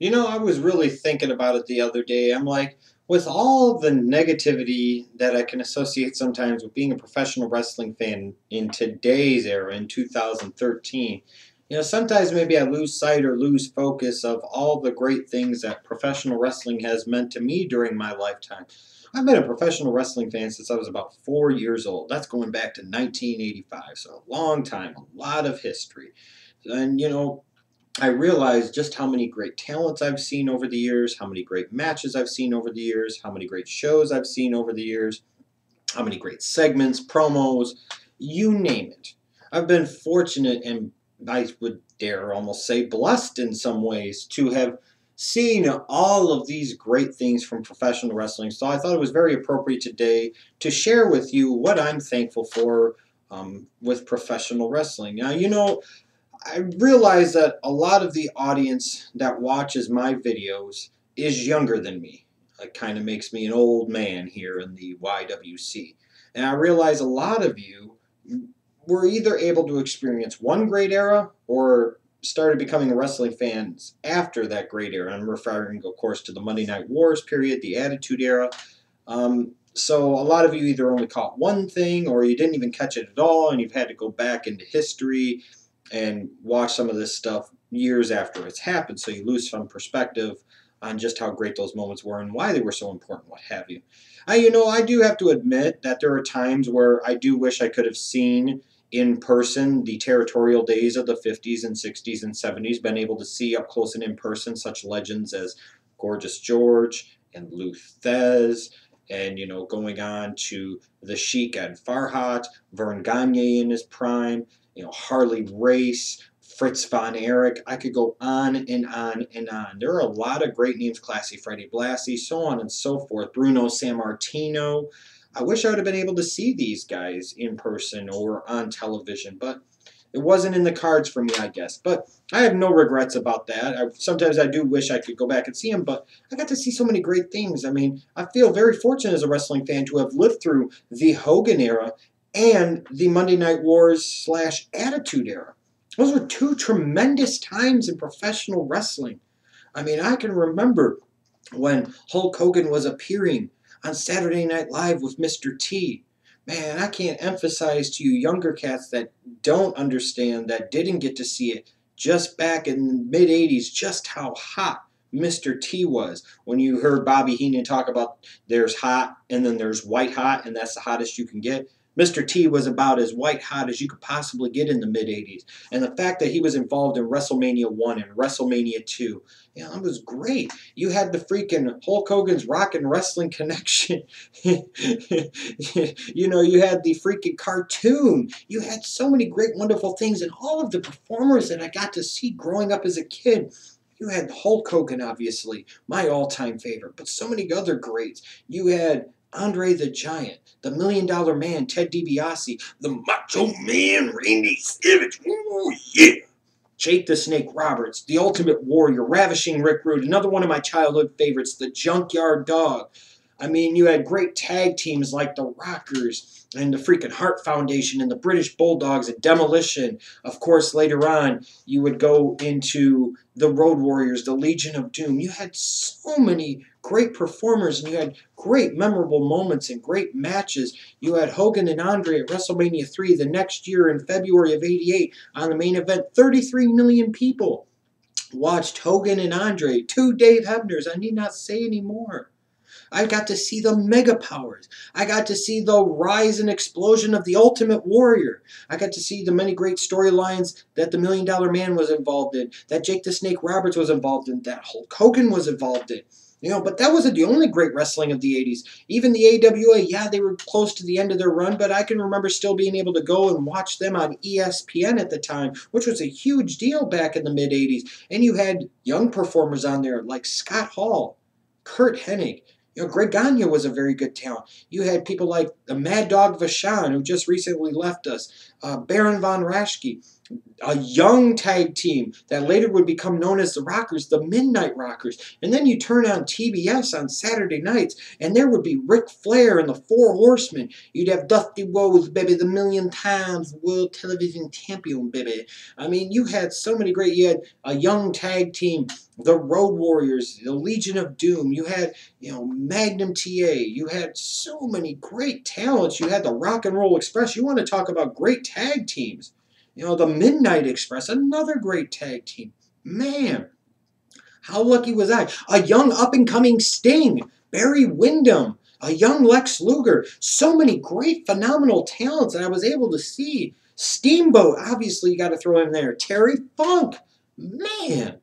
I was really thinking about it the other day. I'm like, with all the negativity that I can associate sometimes with being a professional wrestling fan in today's era, in 2013, sometimes maybe I lose sight or lose focus of all the great things that professional wrestling has meant to me during my lifetime. I've been a professional wrestling fan since I was about 4 years old. That's going back to 1985, so a long time, a lot of history. And, I realized just how many great talents I've seen over the years, how many great matches I've seen over the years, how many great shows I've seen over the years, how many great segments, promos, you name it. I've been fortunate and I would dare almost say blessed in some ways to have seen all of these great things from professional wrestling. So I thought it was very appropriate today to share with you what I'm thankful for with professional wrestling. Now, I realize that a lot of the audience that watches my videos is younger than me. It kind of makes me an old man here in the YWC. And I realize a lot of you were either able to experience one great era or started becoming wrestling fans after that great era. I'm referring, of course, to the Monday Night Wars period, the Attitude Era. So a lot of you either only caught one thing or you didn't even catch it at all, and you've had to go back into history and watch some of this stuff years after it's happened, so you lose some perspective on just how great those moments were and why they were so important, what have you. I do have to admit that there are times where I do wish I could have seen in person the territorial days of the 50s and 60s and 70s, been able to see up close and in person such legends as Gorgeous George and Lou Thez, and going on to the Sheik and Farhat, Vern Gagne in his prime, Harley Race, Fritz von Erich. I could go on and on and on. There are a lot of great names, Classy Freddie Blassie, so on and so forth. Bruno Sammartino. I wish I would have been able to see these guys in person or on television, but it wasn't in the cards for me, I guess. But I have no regrets about that. Sometimes I do wish I could go back and see them, but I got to see so many great things. I mean, I feel very fortunate as a wrestling fan to have lived through the Hogan era and the Monday Night Wars slash Attitude Era. Those were two tremendous times in professional wrestling. I mean, I can remember when Hulk Hogan was appearing on Saturday Night Live with Mr. T. Man, I can't emphasize to you younger cats that don't understand, that didn't get to see it just back in the mid 80s, just how hot Mr. T was. When you heard Bobby Heenan talk about there's hot and then there's white hot, and that's the hottest you can get. Mr. T was about as white hot as you could possibly get in the mid 80s. And the fact that he was involved in WrestleMania 1 and WrestleMania 2, that was great. You had the freaking Hulk Hogan's Rock and Wrestling Connection. You had the freaking cartoon. You had so many great, wonderful things. And all of the performers that I got to see growing up as a kid. You had Hulk Hogan, obviously, my all-time favorite, but so many other greats. You had Andre the Giant, the Million Dollar Man, Ted DiBiase, the Macho Man, Randy Savage. Ooh, yeah. Jake the Snake Roberts, the Ultimate Warrior, Ravishing Rick Rude, another one of my childhood favorites, the Junkyard Dog. I mean, you had great tag teams like the Rockers and the freaking Hart Foundation and the British Bulldogs and Demolition. Of course, later on, you would go into the Road Warriors, the Legion of Doom. You had so many great performers and you had great memorable moments and great matches. You had Hogan and Andre at WrestleMania 3 the next year in February of '88 on the main event. 33 million people watched Hogan and Andre, two Dave Hebners. I need not say any more. I got to see the Mega Powers. I got to see the rise and explosion of the Ultimate Warrior. I got to see the many great storylines that the Million Dollar Man was involved in, that Jake the Snake Roberts was involved in, that Hulk Hogan was involved in. But that wasn't the only great wrestling of the 80s. Even the AWA, yeah, they were close to the end of their run, but I can remember still being able to go and watch them on ESPN at the time, which was a huge deal back in the mid-80s. And you had young performers on there like Scott Hall, Curt Hennig. Greg Gagne was a very good talent. You had people like the Mad Dog Vachon, who just recently left us, Baron von Raschke. a young tag team that later would become known as the Rockers, the Midnight Rockers. And then you turn on TBS on Saturday nights, and there would be Ric Flair and the Four Horsemen. You'd have Dusty Rhodes, baby, the million times world television champion, baby. I mean, you had so many great, you had a young tag team, the Road Warriors, the Legion of Doom. You had, Magnum TA. You had so many great talents. You had the Rock and Roll Express. You want to talk about great tag teams. The Midnight Express, another great tag team. Man, how lucky was I? A young up-and-coming Sting, Barry Windham, a young Lex Luger. So many great, phenomenal talents that I was able to see. Steamboat, obviously you got to throw in there. Terry Funk, man.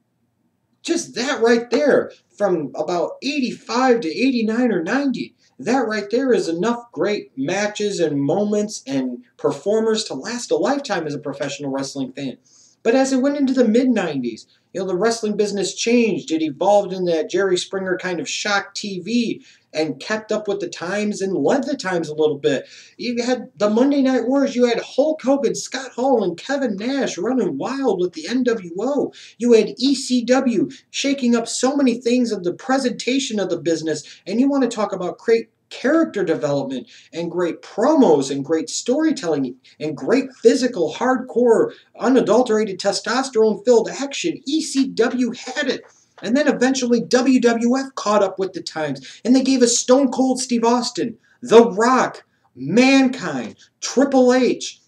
Just that right there, from about 85 to 89 or 90, that right there is enough great matches and moments and performers to last a lifetime as a professional wrestling fan. But as it went into the mid-90s, the wrestling business changed. It evolved in that Jerry Springer kind of shock TV and kept up with the times and led the times a little bit. You had the Monday Night Wars. You had Hulk Hogan, Scott Hall, and Kevin Nash running wild with the NWO. You had ECW shaking up so many things of the presentation of the business. And you want to talk about great character development and great promos and great storytelling and great physical, hardcore, unadulterated testosterone-filled action. ECW had it. And then eventually WWF caught up with the times, and they gave us Stone Cold Steve Austin, The Rock, Mankind, Triple H,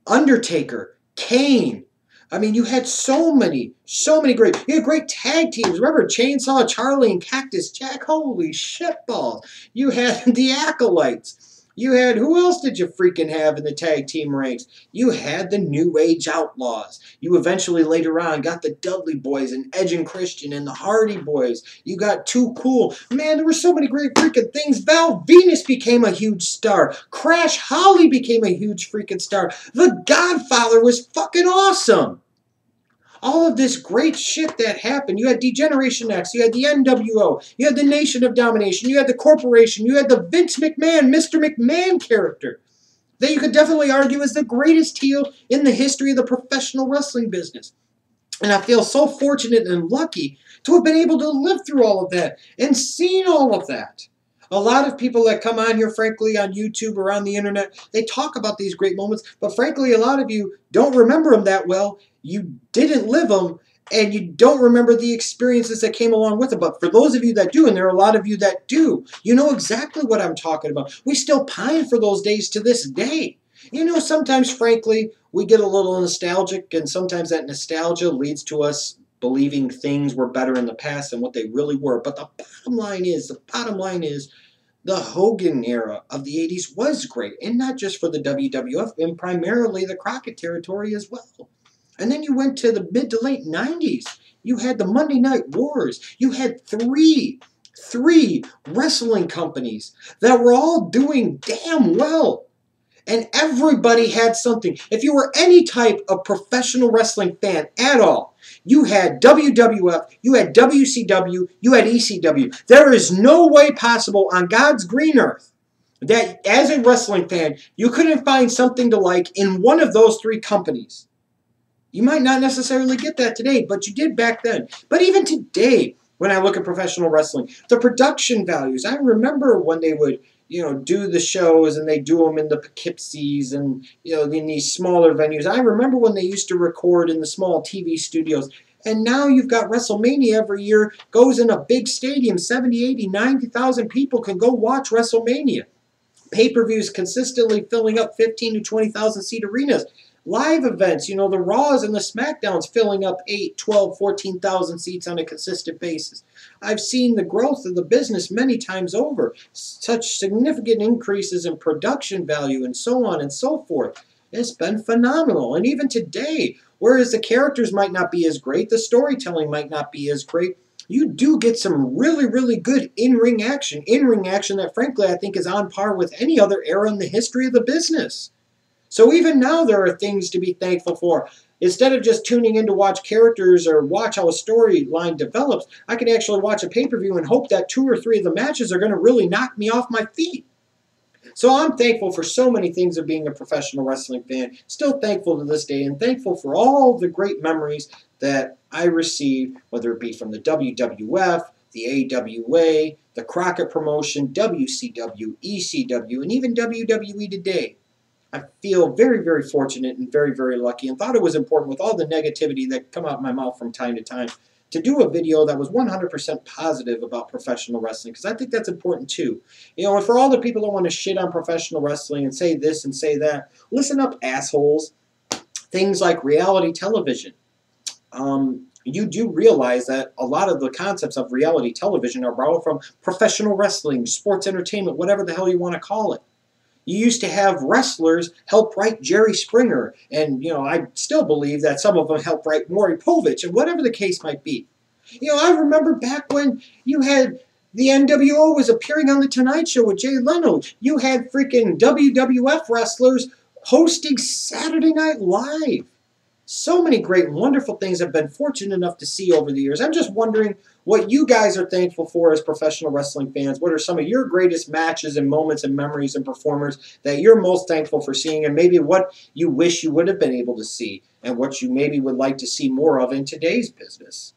Undertaker, Kane. I mean, you had so many great, you had great tag teams. Remember Chainsaw Charlie and Cactus Jack? Holy shitballs. You had the Acolytes. You had, who else did you freaking have in the tag team ranks? You had the New Age Outlaws. You eventually later on got the Dudley Boys and Edge and Christian and the Hardy Boys. You got Too Cool. Man, there were so many great freaking things. Val Venus became a huge star. Crash Holly became a huge freaking star. The Godfather was fucking awesome. All of this great shit that happened. You had Degeneration X, you had the NWO, you had the Nation of Domination, you had the Corporation, you had the Vince McMahon, Mr. McMahon character that you could definitely argue is the greatest heel in the history of the professional wrestling business. And I feel so fortunate and lucky to have been able to live through all of that and seen all of that. A lot of people that come on here, frankly, on YouTube or on the internet, they talk about these great moments, but frankly, a lot of you don't remember them that well. You didn't live them, and you don't remember the experiences that came along with it. But for those of you that do, and there are a lot of you that do, you know exactly what I'm talking about. We still pine for those days to this day. Sometimes, frankly, we get a little nostalgic, and sometimes that nostalgia leads to us believing things were better in the past than what they really were. But the bottom line is, the Hogan era of the 80s was great, and not just for the WWF, and primarily the Crockett territory as well. And then you went to the mid to late 90s. You had the Monday Night Wars. You had three wrestling companies that were all doing damn well. And everybody had something. If you were any type of professional wrestling fan at all, you had WWF, you had WCW, you had ECW. There is no way possible on God's green earth that as a wrestling fan, you couldn't find something to like in one of those three companies. You might not necessarily get that today, but you did back then. But even today, when I look at professional wrestling, the production values, I remember when they would, do the shows and they do them in the Poughkeepsies and, in these smaller venues. I remember when they used to record in the small TV studios. And now you've got WrestleMania every year, goes in a big stadium, 70, 80, 90,000 people can go watch WrestleMania. Pay-per-views consistently filling up 15 to 20,000 seat arenas. Live events, the Raws and the SmackDowns filling up 8, 12, 14,000 seats on a consistent basis. I've seen the growth of the business many times over. Such significant increases in production value and so on and so forth. It's been phenomenal. And even today, whereas the characters might not be as great, the storytelling might not be as great, you do get some really, really good in-ring action. In-ring action that, frankly, I think is on par with any other era in the history of the business. So even now there are things to be thankful for. Instead of just tuning in to watch characters or watch how a storyline develops, I can actually watch a pay-per-view and hope that 2 or 3 of the matches are going to really knock me off my feet. So I'm thankful for so many things of being a professional wrestling fan. Still thankful to this day, and thankful for all the great memories that I received, whether it be from the WWF, the AWA, the Crockett promotion, WCW, ECW, and even WWE today. I feel very, very fortunate and very, very lucky, and thought it was important with all the negativity that come out of my mouth from time to time to do a video that was 100% positive about professional wrestling, because I think that's important too. You know, and for all the people that want to shit on professional wrestling and say this and say that, listen up, assholes. Things like reality television. You do realize that a lot of the concepts of reality television are borrowed from professional wrestling, sports entertainment, whatever the hell you want to call it. You used to have wrestlers help write Jerry Springer, and I still believe that some of them helped write Maury Povich, and whatever the case might be. I remember back when you had the NWO was appearing on the Tonight Show with Jay Leno. You had freaking WWF wrestlers hosting Saturday Night Live. So many great and wonderful things I've been fortunate enough to see over the years. I'm just wondering what you guys are thankful for as professional wrestling fans. What are some of your greatest matches and moments and memories and performers that you're most thankful for seeing, and maybe what you wish you would have been able to see and what you maybe would like to see more of in today's business?